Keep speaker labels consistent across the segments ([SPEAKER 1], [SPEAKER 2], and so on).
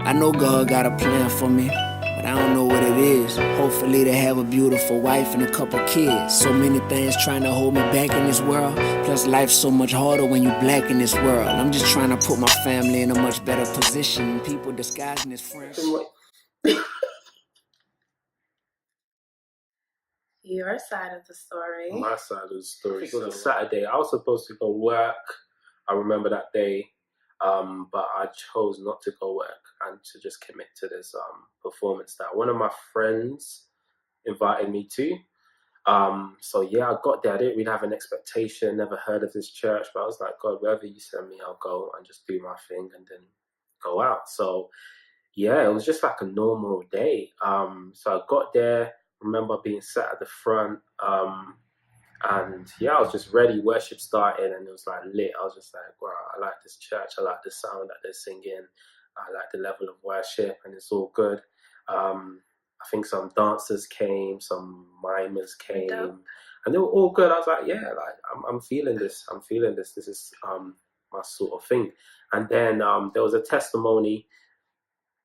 [SPEAKER 1] I know God got a plan for me, but I don't know what it is. Hopefully to have a beautiful wife and a couple kids. So many things trying to hold me back in this world. Plus life's so much harder when you black in this world. I'm just trying to put my family in a much better position. People disguising as friends.
[SPEAKER 2] Your side of the story.
[SPEAKER 3] My side of the story. So it was Saturday. I was supposed to go work. I remember that day, but I chose not to go work and to just commit to this performance that one of my friends invited me to. So yeah, I got there. I didn't really have an expectation. Never heard of this church, but I was like, God, wherever you send me, I'll go and just do my thing and then go out. So yeah, it was just like a normal day. So I got there. Remember being sat at the front. And yeah, I was just ready. Worship started and it was like lit. I was just like, wow, I like this church. I like the sound that they're singing. I like the level of worship and it's all good. I think some dancers came, some mimers came, and they were all good. I was like, yeah, like I'm feeling this. I'm feeling this. This is my sort of thing. And then there was a testimony.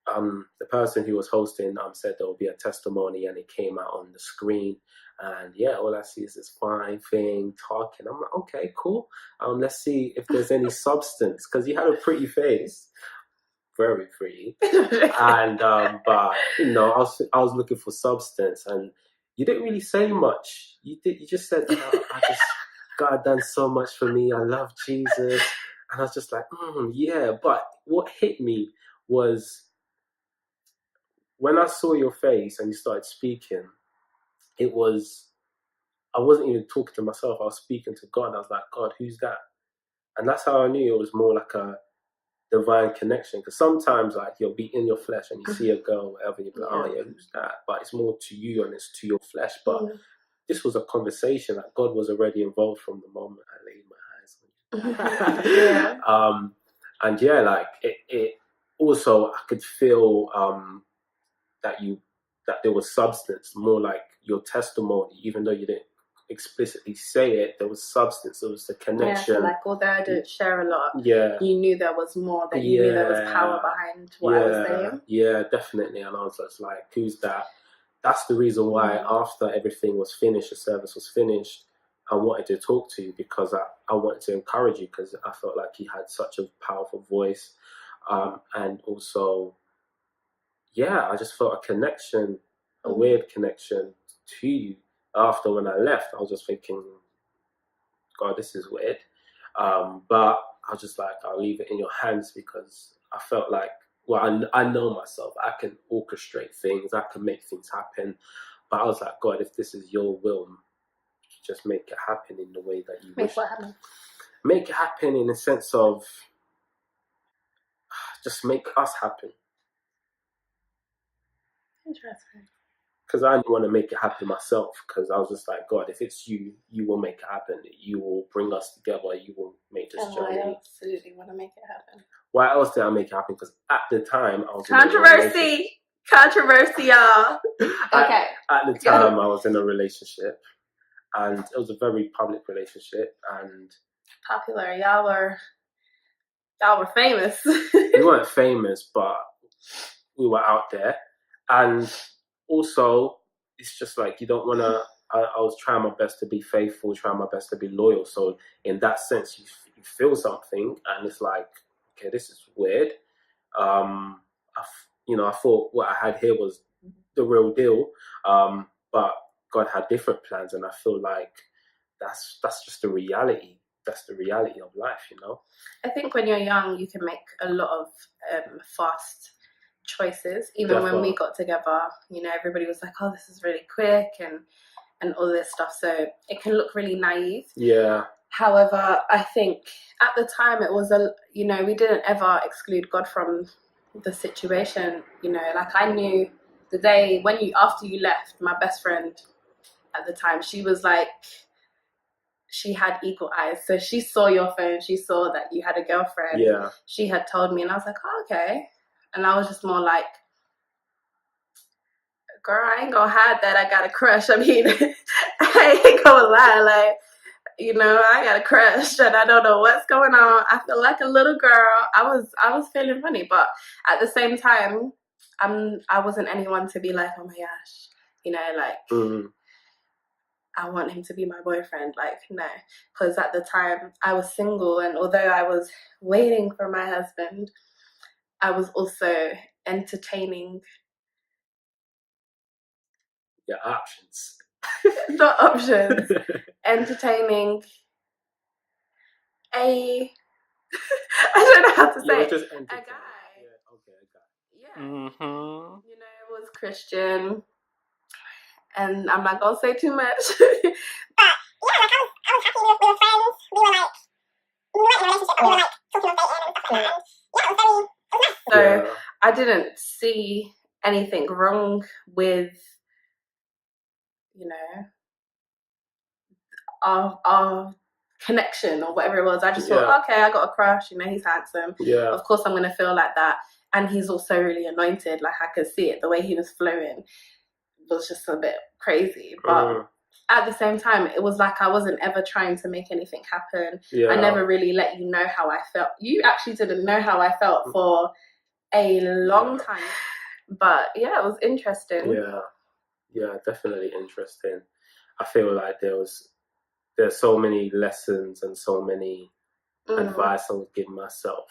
[SPEAKER 3] The person who was hosting said there will be a testimony, and it came out on the screen. And yeah, all I see is this fine thing talking. I'm like, okay, cool. Let's see if there's any substance, because you had a pretty face, very pretty. And but you know, I was looking for substance, and you didn't really say much. You just said, God done so much for me. I love Jesus, and I was just like, yeah. But what hit me was when I saw your face and you started speaking. I wasn't even talking to myself. I was speaking to God. I was like, God, who's that? And that's how I knew it was more like a divine connection. Because sometimes, like, you'll be in your flesh and you see a girl, or whatever, you'll be like, oh yeah, who's that? But it's more to you and it's to your flesh. But this was a conversation that God was already involved from the moment I laid my eyes on you. And yeah, like it also, I could feel that there was substance, more like your testimony, even though you didn't explicitly say it, there was substance, there was the connection.
[SPEAKER 2] Yeah, so like although I didn't share a lot, you knew there was more, that you knew there was power behind what I was saying. Yeah,
[SPEAKER 3] definitely. And I was just like, who's that? That's the reason why after everything was finished, the service was finished, I wanted to talk to you, because I wanted to encourage you, because I felt like you had such a powerful voice. And also, yeah, I just felt a connection, a weird connection to you. After when I left, I was just thinking, God, this is weird. But I was just like, I'll leave it in your hands, because I felt like, well, I know myself. I can orchestrate things. I can make things happen. But I was like, God, if this is your will, just make it happen in the way that you wish.
[SPEAKER 2] What happen?
[SPEAKER 3] Make it happen in the sense of just make us happen.
[SPEAKER 2] Interesting.
[SPEAKER 3] Because I didn't want to make it happen myself, because I was just like, God, if it's you, you will make it happen. You will bring us together. You will make this journey.
[SPEAKER 2] I absolutely want to make it happen.
[SPEAKER 3] Why else did I make it happen? Because at the time, I was
[SPEAKER 2] Controversy, y'all. Okay.
[SPEAKER 3] At the time, I was in a relationship, and it was a very public relationship, and
[SPEAKER 2] popular. Y'all were famous.
[SPEAKER 3] We weren't famous, but we were out there. And also, it's just like, you don't want to, I was trying my best to be faithful, trying my best to be loyal. So in that sense, you feel something, and it's like, okay, this is weird. I thought what I had here was the real deal. But God had different plans, and I feel like that's just the reality. That's the reality of life, you know?
[SPEAKER 2] I think when you're young, you can make a lot of fast choices. Even when we got together, you know, everybody was like, oh, this is really quick and all this stuff. So it can look really naive.
[SPEAKER 3] Yeah.
[SPEAKER 2] However, I think at the time it was we didn't ever exclude God from the situation. You know, like I knew the day after you left, my best friend at the time, she was like, she had eagle eyes. So she saw your phone. She saw that you had a girlfriend.
[SPEAKER 3] Yeah.
[SPEAKER 2] She had told me, and I was like, oh, okay. And I was just more like, girl, I ain't gonna hide that I got a crush. I mean, I ain't gonna lie. Like, you know, I got a crush and I don't know what's going on. I feel like a little girl. I was feeling funny, but at the same time, I wasn't anyone to be like, oh my gosh, you know, like I want him to be my boyfriend. Like, no, because at the time I was single, and although I was waiting for my husband, I was also entertaining.
[SPEAKER 3] Yeah, options.
[SPEAKER 2] Not options. Entertaining I don't know how to say it.
[SPEAKER 3] Just
[SPEAKER 2] a guy.
[SPEAKER 3] Yeah, okay, a guy.
[SPEAKER 2] Yeah.
[SPEAKER 3] Mm-hmm.
[SPEAKER 2] You know, it was Christian. And I'm not gonna say too much.
[SPEAKER 4] But yeah, like I was happy. We were friends. We were in a relationship, but we were like talking on dating and stuff like that. And yeah, it was nice.
[SPEAKER 2] So I didn't see anything wrong with, you know, our connection or whatever it was. I just thought, okay, I got a crush, you know, he's handsome.
[SPEAKER 3] Yeah.
[SPEAKER 2] Of course I'm gonna feel like that. And he's also really anointed. Like, I could see it, the way he was flowing was just a bit crazy. But at the same time, it was like I wasn't ever trying to make anything happen. I never really let you know how I felt. You actually didn't know how I felt for a long time. But yeah, it was interesting.
[SPEAKER 3] Yeah, definitely interesting. I feel like there's so many lessons and so many advice I would give myself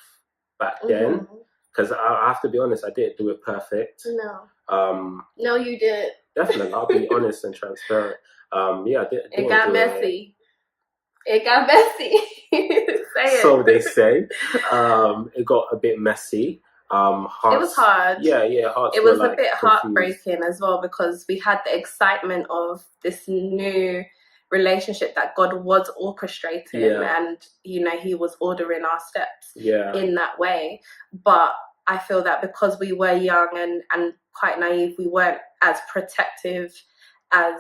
[SPEAKER 3] back then. Because I have to be honest, I didn't do it perfect.
[SPEAKER 2] No. No, you did.
[SPEAKER 3] Definitely, I'll be honest and transparent. Yeah,
[SPEAKER 2] it got messy. It got messy. Say it.
[SPEAKER 3] So they say. It got a bit messy.
[SPEAKER 2] It was hard.
[SPEAKER 3] Yeah, hard.
[SPEAKER 2] It was a bit heartbreaking as well, because we had the excitement of this new relationship that God was orchestrating, and you know, he was ordering our steps in that way. But I feel that because we were young and quite naive, we weren't as protective as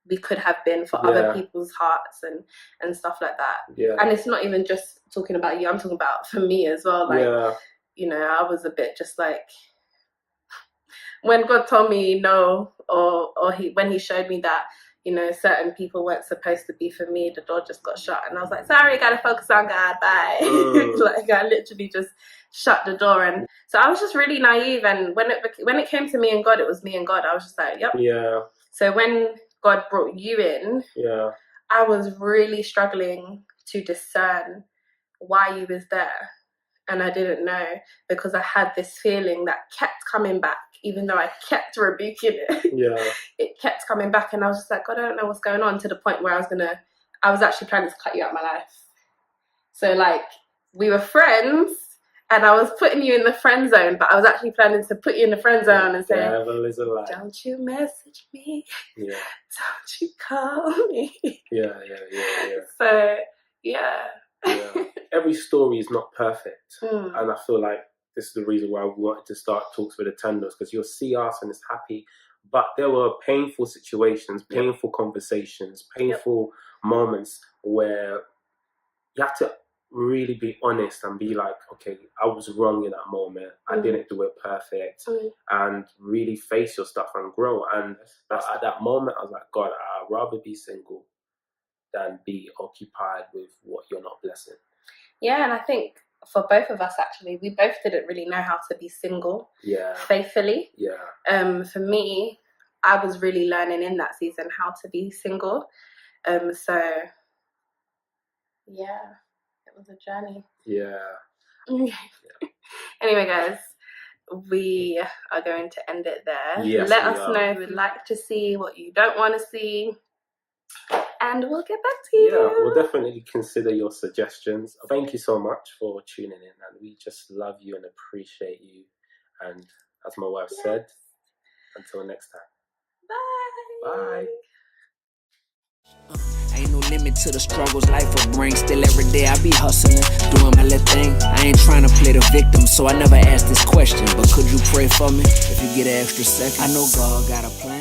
[SPEAKER 2] we could have been for other people's hearts and stuff like that. And it's not even just talking about you, I'm talking about for me as well. Like, you know, I was a bit just like, when God told me no, or when he showed me that, you know, certain people weren't supposed to be for me, the door just got shut, and I was like, sorry, gotta focus on God, bye. Like, I literally just shut the door. And so I was just really naive, and when it came to me and God, it was me and God. I was just like, yep. So when God brought you in, I was really struggling to discern why you was there. And I didn't know, because I had this feeling that kept coming back, even though I kept rebuking it. It kept coming back, and I was just like, God, I don't know what's going on, to the point where I was actually planning to cut you out of my life. So like, we were friends, and I was putting you in the friend zone, but I was actually planning to put you in the friend zone and say, don't you message me, don't you call me. So
[SPEAKER 3] every story is not perfect, and I feel like this is the reason why we wanted to start talks with the Tendos, because you'll see us and it's happy, but there were painful situations, painful conversations, painful moments where you have to really be honest and be like, okay, I was wrong in that moment, I didn't do it perfect, and really face your stuff and grow. And at that moment I was like, God, I'd rather be single than be occupied with what you're not blessing.
[SPEAKER 2] And I think for both of us, actually, we both didn't really know how to be single faithfully. For me, I was really learning in that season how to be single. So it was a journey. Anyway, guys, we are going to end it there. Let us know if you'd like to see, what you don't want to see, and we'll get back to you.
[SPEAKER 3] We'll definitely consider your suggestions. Thank you so much for tuning in, and we just love you and appreciate you. And as my wife said, until next time. Bye.
[SPEAKER 1] Ain't no limit to the struggles life will bring. Still every day I be hustling, doing my little thing. I ain't trying to play the victim, so I never ask this question. But could you pray for me if you get an extra second? I know God got a plan.